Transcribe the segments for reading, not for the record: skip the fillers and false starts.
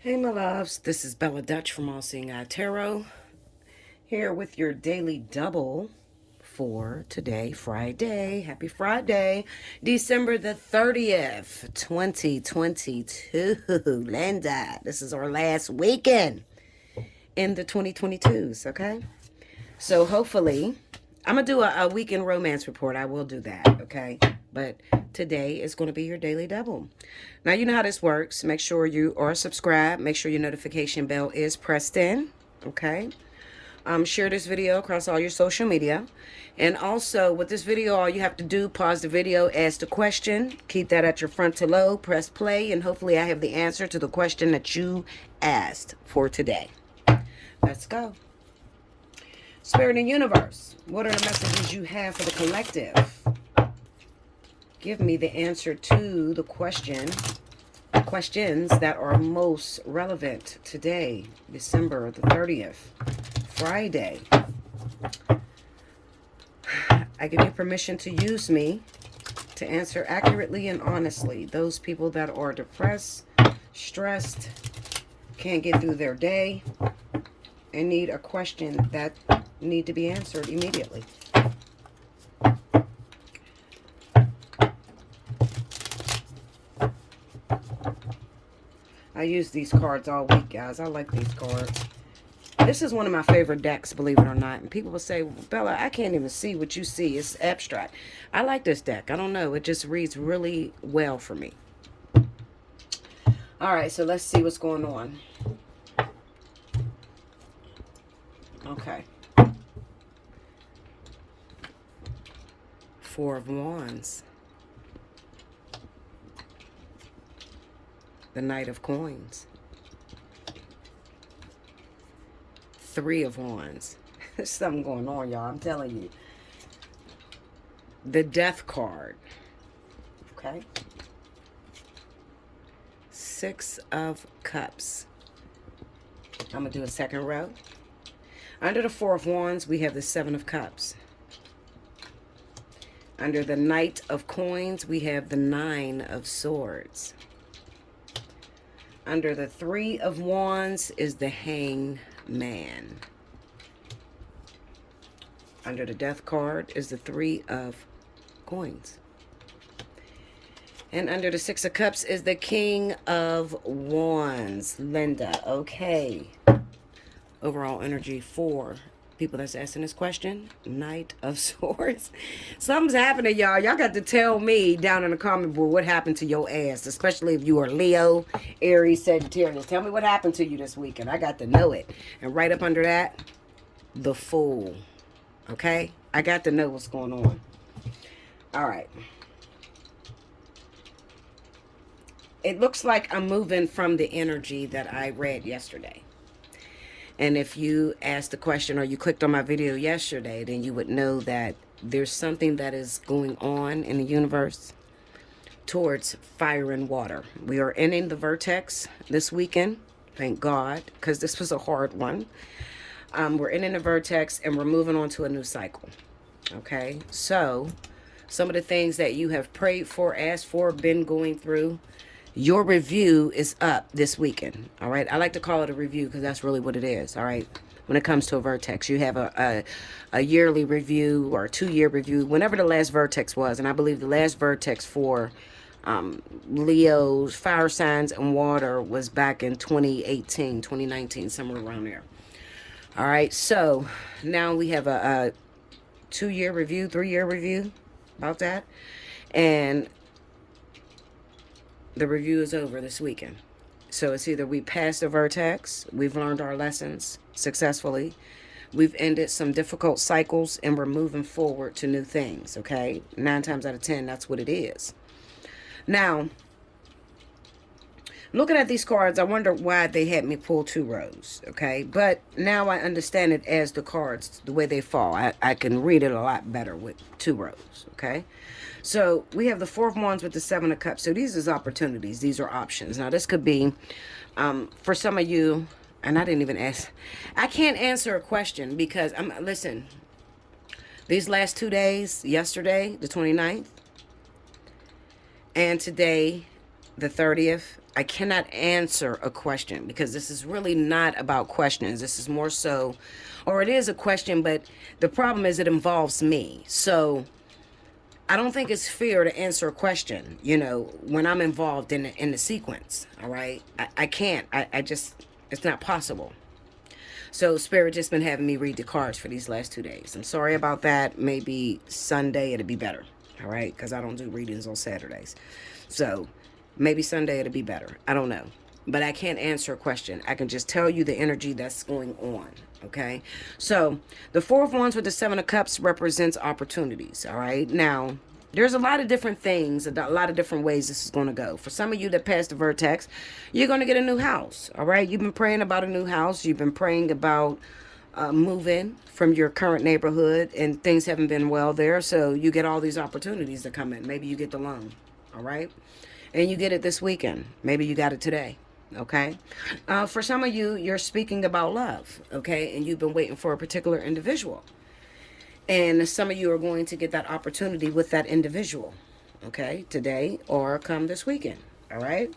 Hey my loves, this is Bella Dutch from Allseeingeyetarot, here with your daily double for today, Friday. Happy Friday, December the 30th, 2022. Linda, this is our last weekend in the 2022s, okay? So hopefully, I'm going to do a weekend romance report. I will do that, okay? But today is going to be your daily double. Now, you know how this works. Make sure you are subscribed. Make sure your notification bell is pressed in, okay? Share this video across all your social media. And also, with this video, all you have to do, pause the video, ask the question, keep that at your front to low, press play, and hopefully I have the answer to the question that you asked for today. Let's go. Spirit and universe, what are the messages you have for the collective? Give me the answer to the questions that are most relevant today, December the 30th, Friday. I give you permission to use me to answer accurately and honestly. Those people that are depressed, stressed, can't get through their day, and need a question that need to be answered immediately. I use these cards all week, guys. I like these cards. This is one of my favorite decks, believe it or not. And people will say, Bella, I can't even see what you see. It's abstract. I like this deck. I don't know. It just reads really well for me. All right, so let's see what's going on. Okay. Four of Wands. The Knight of Coins. Three of Wands. There's something going on, y'all. I'm telling you. The Death card. Okay. Six of Cups. I'm going to do a second row. Under the Four of Wands, we have the Seven of Cups. Under the Knight of Coins, we have the Nine of Swords. Under the Three of Wands is the Hanged Man. Under the Death card is the Three of Coins. And under the Six of Cups is the King of Wands. Linda, okay. Overall energy for people that's asking this question. Knight of Swords. Something's happening, y'all. Y'all got to tell me down in the comment board what happened to your ass, especially if you are Leo, Aries, Sagittarius. Tell me what happened to you this weekend. I got to know it. And right up under that, the Fool. Okay? I got to know what's going on. All right. It looks like I'm moving from the energy that I read yesterday. And if you asked the question or you clicked on my video yesterday, then you would know that there's something that is going on in the universe towards fire and water. We are ending the Vertex this weekend, thank God, because this was a hard one. We're ending the Vertex and we're moving on to a new cycle. Okay, so some of the things that you have prayed for, asked for, been going through, your review is up this weekend, all right? I like to call it a review because that's really what it is, all right? When it comes to a Vertex, you have a yearly review or a 2-year review, whenever the last Vertex was. And I believe the last Vertex for Leo's fire signs and water was back in 2018, 2019, somewhere around there. All right, so now we have a 2-year review, 3-year review about that. And the review is over this weekend. So it's either we passed the Vertex, we've learned our lessons successfully, we've ended some difficult cycles, and we're moving forward to new things, okay? 9 times out of 10, that's what it is. Now, looking at these cards, I wonder why they had me pull 2 rows, okay? But now I understand it as the cards, the way they fall. I can read it a lot better with 2 rows, okay? So we have the Four of Wands with the Seven of Cups. So these is opportunities. These are options. Now this could be, for some of you, and I didn't even ask. I can't answer a question because, listen, these last 2 days, yesterday, the 29th, and today, the 30th, I cannot answer a question because this is really not about questions. This is more so, or it is a question, but the problem is it involves me. So I don't think it's fair to answer a question, when I'm involved in the sequence. All right. I can't. I just, it's not possible. So Spirit just been having me read the cards for these last 2 days. I'm sorry about that. Maybe Sunday it'll be better. All right. Because I don't do readings on Saturdays. So maybe Sunday it'll be better. I don't know. But I can't answer a question. I can just tell you the energy that's going on. Okay. So the Four of Wands with the Seven of Cups represents opportunities. All right. Now, there's a lot of different things, a lot of different ways this is going to go. For some of you that passed the Vertex, you're going to get a new house. All right. You've been praying about a new house. You've been praying about moving from your current neighborhood, and things haven't been well there. So you get all these opportunities that come in. Maybe you get the loan. All right. And you get it this weekend. Maybe you got it today. Okay. For some of you, you're speaking about love. Okay. And you've been waiting for a particular individual. And some of you are going to get that opportunity with that individual. Okay. Today or come this weekend. All right.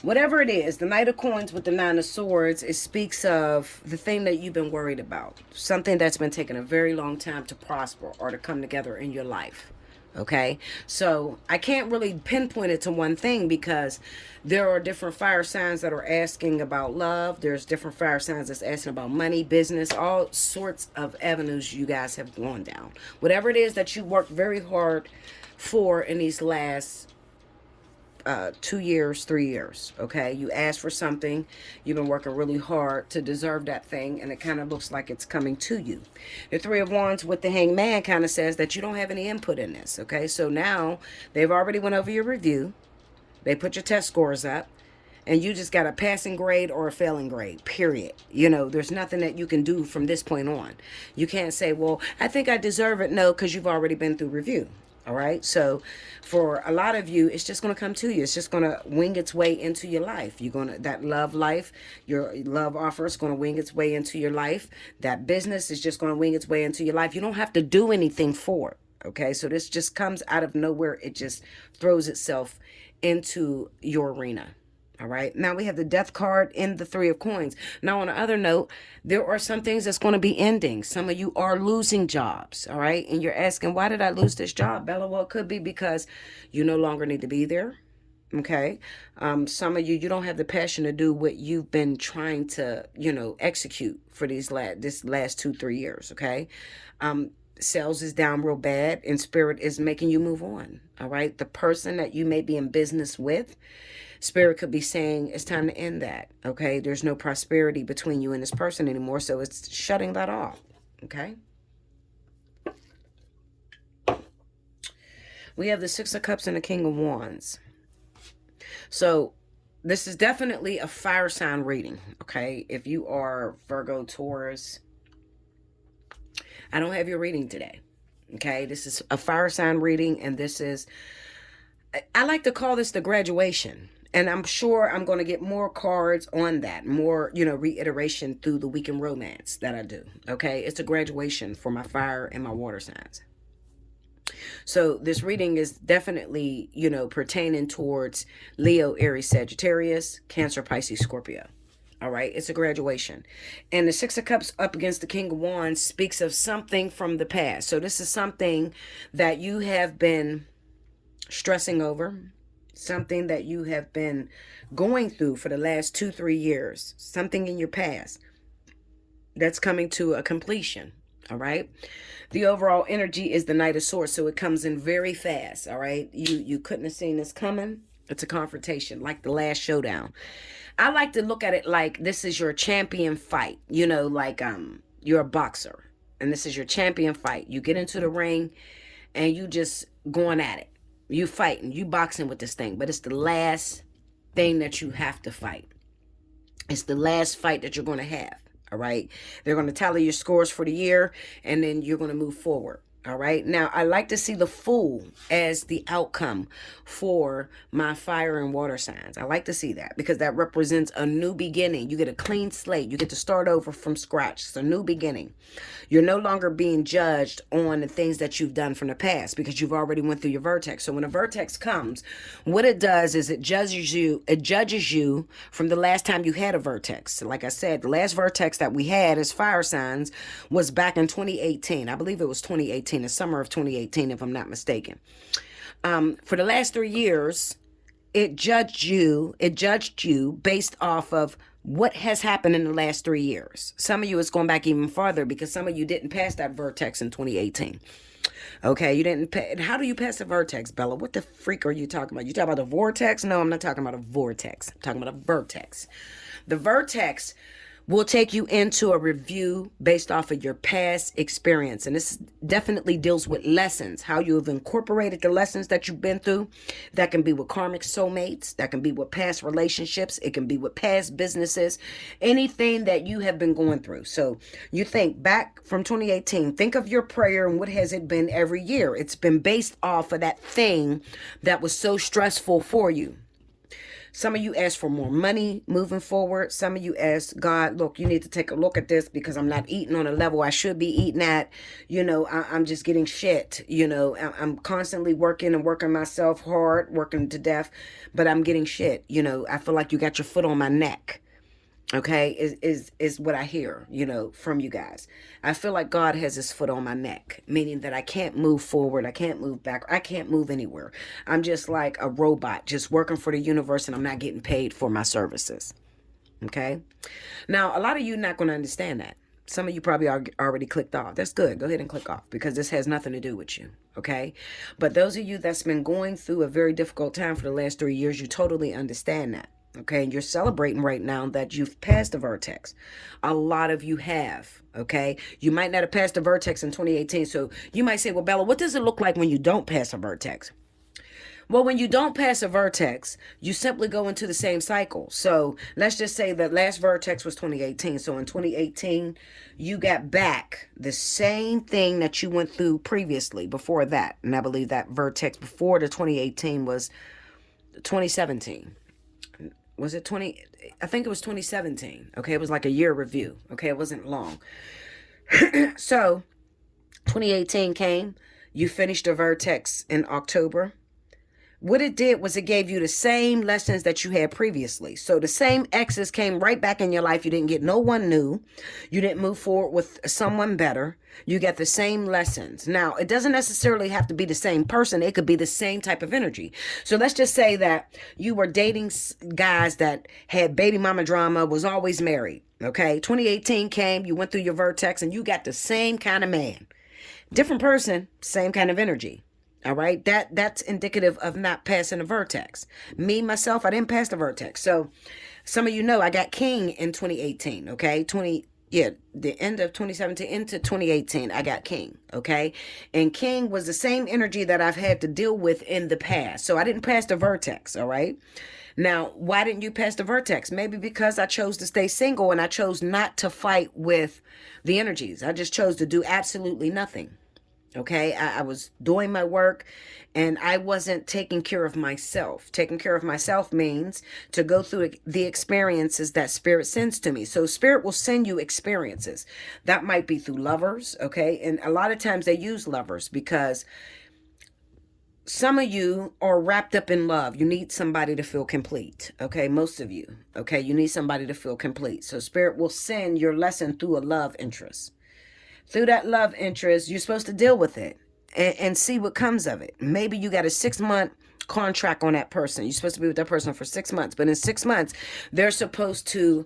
Whatever it is, the Knight of Coins with the Nine of Swords, it speaks of the thing that you've been worried about. Something that's been taking a very long time to prosper or to come together in your life. Okay, so I can't really pinpoint it to one thing because there are different fire signs that are asking about love. There's different fire signs that's asking about money, business, all sorts of avenues you guys have gone down. Whatever it is that you worked very hard for in these last 2 years, 3 years. Okay, you asked for something, you've been working really hard to deserve that thing, and it kind of looks like it's coming to you. The Three of Wands with the Hangman kind of says that you don't have any input in this. Okay, so now they've already went over your review, they put your test scores up, and you just got a passing grade or a failing grade, period. There's nothing that you can do from this point on. You can't say, well, I think I deserve it. No, because you've already been through review. All right. So for a lot of you, it's just going to come to you. It's just going to wing its way into your life. That love life, your love offer is going to wing its way into your life. That business is just going to wing its way into your life. You don't have to do anything for it. Okay. So this just comes out of nowhere. It just throws itself into your arena. All right. Now we have the Death card in the Three of Coins. Now, on the other note, there are some things that's going to be ending. Some of you are losing jobs. All right. And you're asking, why did I lose this job, Bella? Well, it could be because you no longer need to be there. Okay. Some of you don't have the passion to do what you've been trying to, execute for this last 2-3 years. Okay. Sales is down real bad, and Spirit is making you move on. All right. The person that you may be in business with, Spirit could be saying it's time to end that. Okay. There's no prosperity between you and this person anymore. So it's shutting that off. Okay. We have the Six of Cups and the King of Wands. So this is definitely a fire sign reading. Okay. If you are Virgo, Taurus, I don't have your reading today. Okay. This is a fire sign reading. And this is, I like to call this the graduation. And I'm sure I'm going to get more cards on that, more, reiteration through the weekend romance that I do. Okay. It's a graduation for my fire and my water signs. So this reading is definitely, pertaining towards Leo, Aries, Sagittarius, Cancer, Pisces, Scorpio. All right. It's a graduation. And the Six of Cups up against the King of Wands speaks of something from the past. So this is something that you have been stressing over. Something that you have been going through for the last 2-3 years. Something in your past that's coming to a completion. All right. The overall energy is the Knight of Swords. So it comes in very fast. All right. You couldn't have seen this coming. It's a confrontation, like the last showdown. I like to look at it like this is your champion fight. Like you're a boxer and this is your champion fight. You get into the ring and you just going at it. You fighting, you boxing with this thing, but it's the last thing that you have to fight. It's the last fight that you're going to have. All right. They're going to tally your scores for the year, and then you're going to move forward. All right. Now, I like to see the Fool as the outcome for my fire and water signs. I like to see that because that represents a new beginning. You get a clean slate. You get to start over from scratch. It's a new beginning. You're no longer being judged on the things that you've done from the past because you've already went through your vertex. So when a vertex comes, what it does is it judges you. It judges you from the last time you had a vertex. Like I said, the last vertex that we had as fire signs was back in 2018. I believe it was 2018, the summer of 2018, if I'm not mistaken. For the last 3 years, it judged you. It judged you based off of what has happened in the last 3 years. Some of you, it's going back even farther because some of you didn't pass that vertex in 2018. Okay, you didn't. How do you pass a vertex, Bella? What the freak are you talking about? You talking about a vortex? No, I'm not talking about a vortex. I'm talking about a vertex. The vertex will take you into a review based off of your past experience. And this definitely deals with lessons, how you have incorporated the lessons that you've been through. That can be with karmic soulmates. That can be with past relationships. It can be with past businesses, anything that you have been going through. So you think back from 2018, think of your prayer and what has it been every year. It's been based off of that thing that was so stressful for you. Some of you ask for more money moving forward. Some of you ask, God, look, you need to take a look at this because I'm not eating on a level I should be eating at. I'm just getting shit. I'm constantly working and working myself hard, working to death, but I'm getting shit. I feel like you got your foot on my neck. Okay, is what I hear, from you guys. I feel like God has his foot on my neck, meaning that I can't move forward. I can't move back. I can't move anywhere. I'm just like a robot, just working for the universe, and I'm not getting paid for my services. Okay. Now, a lot of you are not going to understand that. Some of you probably already clicked off. That's good. Go ahead and click off because this has nothing to do with you. Okay. But those of you that's been going through a very difficult time for the last 3 years, you totally understand that. Okay, and you're celebrating right now that you've passed the vertex. A lot of you have, okay? You might not have passed the vertex in 2018, so you might say, well, Bella, what does it look like when you don't pass a vertex? Well, when you don't pass a vertex, you simply go into the same cycle. So let's just say that last vertex was 2018. So in 2018, you got back the same thing that you went through previously before that. And I believe that vertex before the 2018 was 2017. Was it 20? I think it was 2017. Okay, it was like a year review. Okay, it wasn't long. So 2018 came. You finished the vertex in October. What it did was it gave you the same lessons that you had previously. So the same exes came right back in your life. You didn't get no one new. You didn't move forward with someone better. You get the same lessons. Now, it doesn't necessarily have to be the same person. It could be the same type of energy. So let's just say that you were dating guys that had baby mama drama, was always married. Okay, 2018 came, you went through your vertex, and you got the same kind of man. Different person, same kind of energy. All right, that's indicative of not passing a vertex. Me, myself, I didn't pass the vertex. So some of you know I got king in 2018, okay? The end of 2017 into 2018, I got king, okay? And king was the same energy that I've had to deal with in the past. So I didn't pass the vertex, all right? Now, why didn't you pass the vertex? Maybe because I chose to stay single and I chose not to fight with the energies. I just chose to do absolutely nothing. Okay, I was doing my work and I wasn't taking care of myself. Taking care of myself means to go through the experiences that spirit sends to me. So spirit will send you experiences. That might be through lovers, okay? And a lot of times they use lovers because some of you are wrapped up in love. You need somebody to feel complete, okay? Most of you, okay? You need somebody to feel complete. So spirit will send your lesson through a love interest. Through that love interest, you're supposed to deal with it and see what comes of it. Maybe you got a 6-month contract on that person. You're supposed to be with that person for 6 months. But in 6 months, they're supposed to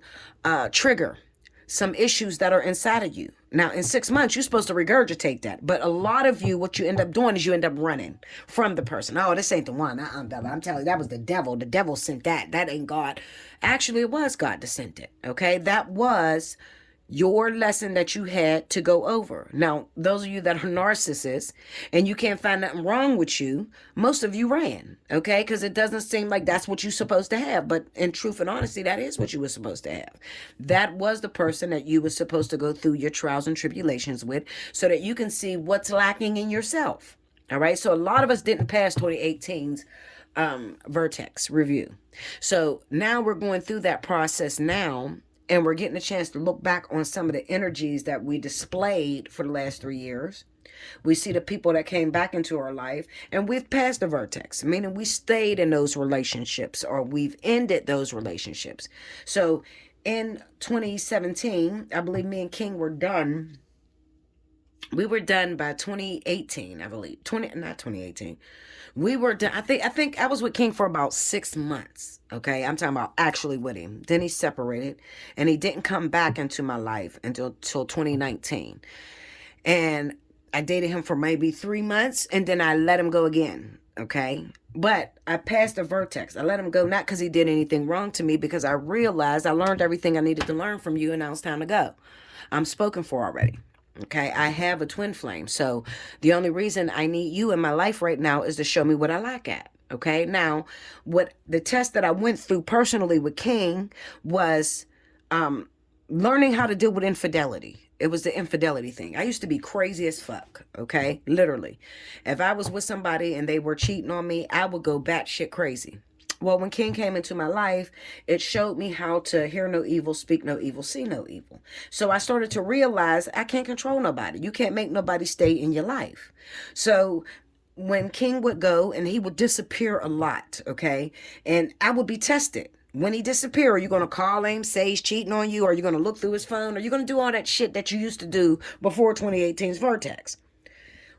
trigger some issues that are inside of you. Now, in 6 months, you're supposed to regurgitate that. But a lot of you, what you end up doing is you end up running from the person. Oh, this ain't the one. Bella. I'm telling you, that was the devil. The devil sent that. That ain't God. Actually, it was God that sent it. Okay? That was your lesson that you had to go over. Now, those of you that are narcissists and you can't find nothing wrong with you, most of you ran, okay? Because it doesn't seem like that's what you're supposed to have. But in truth and honesty, that is what you were supposed to have. That was the person that you were supposed to go through your trials and tribulations with so that you can see what's lacking in yourself. All right? So a lot of us didn't pass 2018's Vertex review. So now we're going through that process now, and we're getting a chance to look back on some of the energies that we displayed for the last 3 years. We see the people that came back into our life, and we've passed the vertex, meaning we stayed in those relationships or we've ended those relationships. So in 2017, I believe me and King were done. We were done by 2018, I believe. Not 2018. We were done. I think I was with King for about 6 months. Okay. I'm talking about actually with him. Then he separated and he didn't come back into my life until 2019. And I dated him for maybe 3 months and then I let him go again. Okay. But I passed the vertex. I let him go, not because he did anything wrong to me, because I realized I learned everything I needed to learn from you and now it's time to go. I'm spoken for already. Okay, I have a twin flame. So the only reason I need you in my life right now is to show me what I lack at. Okay, now what the test that I went through personally with King was learning how to deal with infidelity. It was the infidelity thing. I used to be crazy as fuck. Okay, literally. If I was with somebody and they were cheating on me, I would go batshit crazy. Well, when King came into my life, it showed me how to hear no evil, speak no evil, see no evil. So I started to realize I can't control nobody. You can't make nobody stay in your life. So when King would go and he would disappear a lot, okay, and I would be tested. When he disappear, are you going to call him, say he's cheating on you? Are you going to look through his phone? Are you going to do all that shit that you used to do before 2018's Vertex?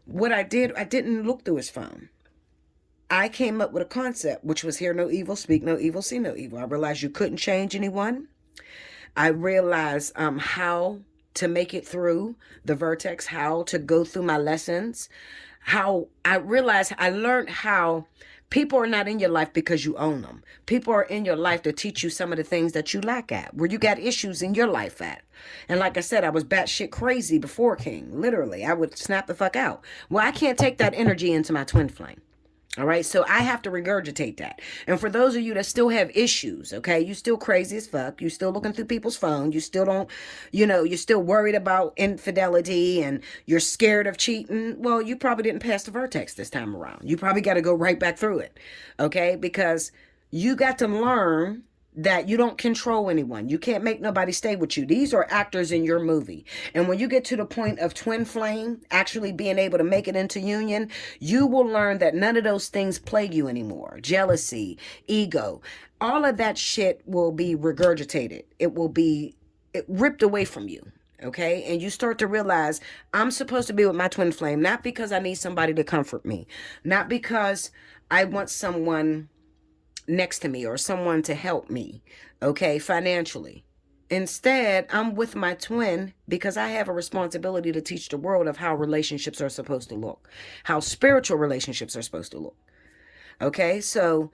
What I did, I didn't look through his phone. I came up with a concept, which was hear no evil, speak no evil, see no evil. I realized you couldn't change anyone. I realized how to make it through the vertex, how to go through my lessons, how I realized I learned how people are not in your life because you own them. People are in your life to teach you some of the things that you lack at, where you got issues in your life at. And like I said, I was batshit crazy before King. Literally, I would snap the fuck out. Well, I can't take that energy into my twin flame. All right. So I have to regurgitate that. And for those of you that still have issues, okay, you still crazy as fuck. You still looking through people's phone. You still don't, you're still worried about infidelity and you're scared of cheating. Well, you probably didn't pass the vertex this time around. You probably got to go right back through it. Okay. Because you got to learn that you don't control anyone. You can't make nobody stay with you. These are actors in your movie. And when you get to the point of twin flame, actually being able to make it into union, you will learn that none of those things plague you anymore. Jealousy, ego, all of that shit will be regurgitated. It will be ripped away from you. Okay. And you start to realize I'm supposed to be with my twin flame, not because I need somebody to comfort me, not because I want someone next to me or someone to help me, okay, financially. Instead, I'm with my twin because I have a responsibility to teach the world of how relationships are supposed to look, how spiritual relationships are supposed to look. Okay, so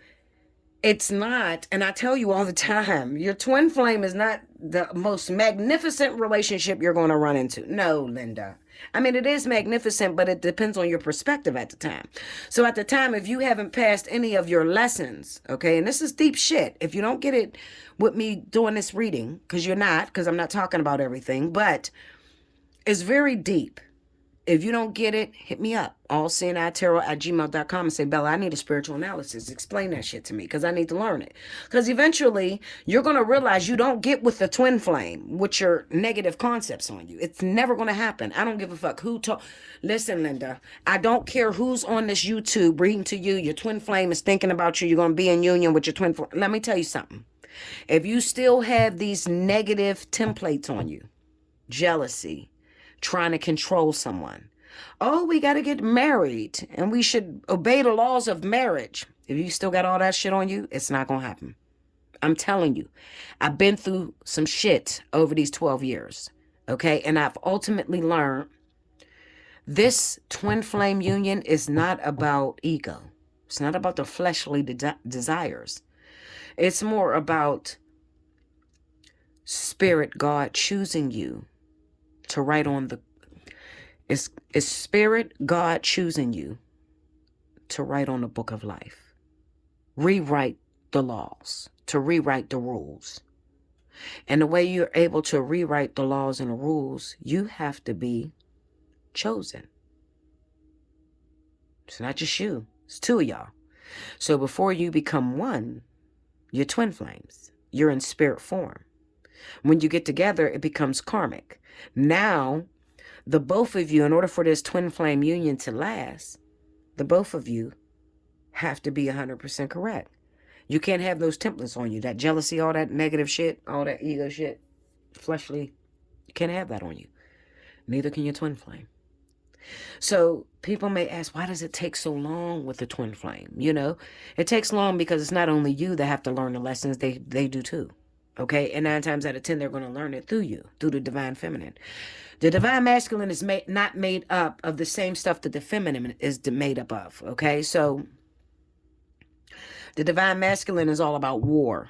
it's not, and I tell you all the time, your twin flame is not the most magnificent relationship you're going to run into. No, Linda. I mean, it is magnificent, but it depends on your perspective at the time. So at the time, if you haven't passed any of your lessons, okay, and this is deep shit. If you don't get it with me doing this reading, because you're not, because I'm not talking about everything, but it's very deep. If you don't get it, hit me up. Allseeingeyetarot@gmail.com and say, Bella, I need a spiritual analysis. Explain that shit to me because I need to learn it. Because eventually you're going to realize you don't get with the twin flame with your negative concepts on you. It's never going to happen. I don't give a fuck who talk. Listen, Linda, I don't care who's on this YouTube reading to you. Your twin flame is thinking about you. You're going to be in union with your twin flame. Let me tell you something. If you still have these negative templates on you, jealousy, trying to control someone. Oh, we got to get married and we should obey the laws of marriage. If you still got all that shit on you, it's not going to happen. I'm telling you, I've been through some shit over these 12 years. Okay. And I've ultimately learned this twin flame union is not about ego. It's not about the fleshly desires. It's more about Spirit, God choosing you to write on the, it's Spirit, God choosing you to write on the book of life. Rewrite the laws, to rewrite the rules. And the way you're able to rewrite the laws and the rules, you have to be chosen. It's not just you. It's two of y'all. So before you become one, you're twin flames. You're in spirit form. When you get together, it becomes karmic. Now, the both of you, in order for this twin flame union to last, the both of you have to be 100% correct. You can't have those templates on you. That jealousy, all that negative shit, all that ego shit, fleshly. You can't have that on you. Neither can your twin flame. So people may ask, why does it take so long with the twin flame? You know, it takes long because it's not only you that have to learn the lessons, they do too. Okay, and 9 times out of 10, they're going to learn it through you, through the divine feminine. The divine masculine is not made up of the same stuff that the feminine is made up of. Okay, so the divine masculine is all about war.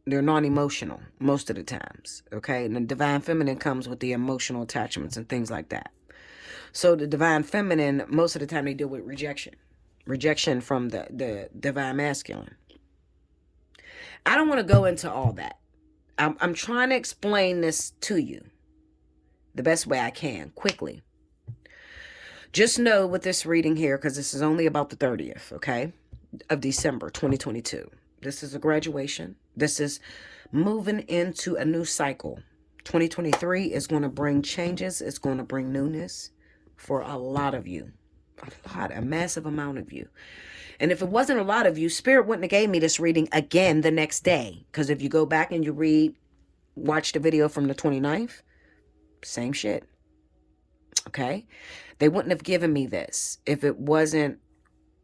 They're non-emotional most of the times. Okay, and the divine feminine comes with the emotional attachments and things like that. So the divine feminine, most of the time, they deal with rejection from the divine masculine. I don't want to go into all that. I'm trying to explain this to you the best way I can, quickly. Just know with this reading here, because this is only about the 30th, okay, of December 2022. This is a graduation. This is moving into a new cycle. 2023 is going to bring changes. It's going to bring newness for a lot of you. A massive amount of you. And if it wasn't a lot of you, Spirit wouldn't have gave me this reading again the next day. Because if you go back and you watch the video from the 29th, same shit. Okay? They wouldn't have given me this if it wasn't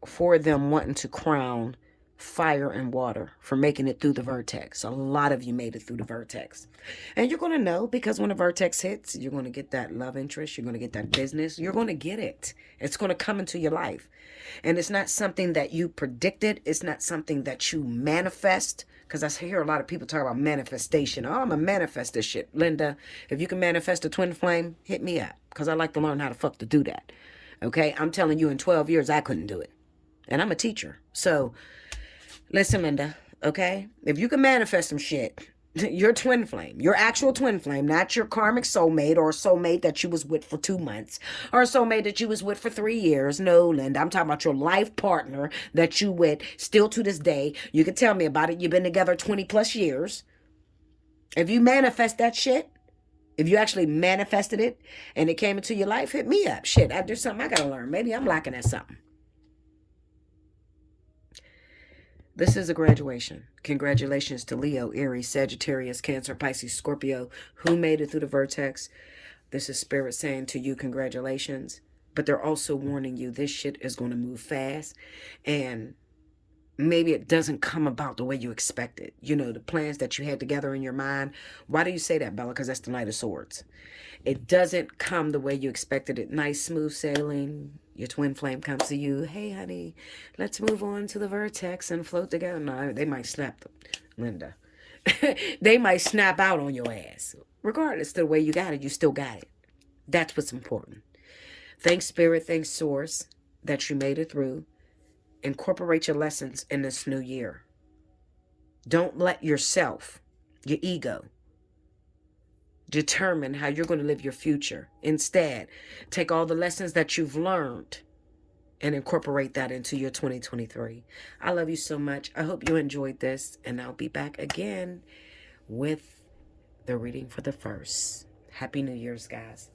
for them wanting to crown fire and water for making it through the Vertex. A lot of you made it through the Vertex. And you're going to know, because when the Vertex hits, you're going to get that love interest. You're going to get that business. You're going to get it. It's going to come into your life. And it's not something that you predicted. It's not something that you manifest. Because I hear a lot of people talk about manifestation. Oh, I'm going to manifest this shit. Linda, if you can manifest a twin flame, hit me up. Because I like to learn how the fuck to do that. Okay? I'm telling you, in 12 years, I couldn't do it. And I'm a teacher. So listen, Linda, okay? If you can manifest some shit, your twin flame, your actual twin flame, not your karmic soulmate or a soulmate that you was with for 2 months or a soulmate that you was with for 3 years. No, Linda, I'm talking about your life partner that you with still to this day. You can tell me about it. You've been together 20 plus years. If you manifest that shit, if you actually manifested it and it came into your life, hit me up. Shit, there's something I got to learn. Maybe I'm lacking at something. This is a graduation. Congratulations to Leo, Aries, Sagittarius, Cancer, Pisces, Scorpio, who made it through the Vertex. This is Spirit saying to you, congratulations. But they're also warning you, this shit is going to move fast. And maybe it doesn't come about the way you expected. You know, the plans that you had together in your mind. Why do you say that, Bella? Because that's the Knight of Swords. It doesn't come the way you expected it. Nice, smooth sailing. Your twin flame comes to you. Hey, honey, let's move on to the Vertex and float together. No, they might snap, Linda. They might snap out on your ass. Regardless of the way you got it, you still got it. That's what's important. Thanks, Spirit. Thanks, Source, that you made it through. Incorporate your lessons in this new year. Don't let yourself, your ego, determine how you're going to live your future. Instead, take all the lessons that you've learned and incorporate that into your 2023. I love you so much. I hope you enjoyed this, and I'll be back again with the reading for the first. Happy New Year's, guys.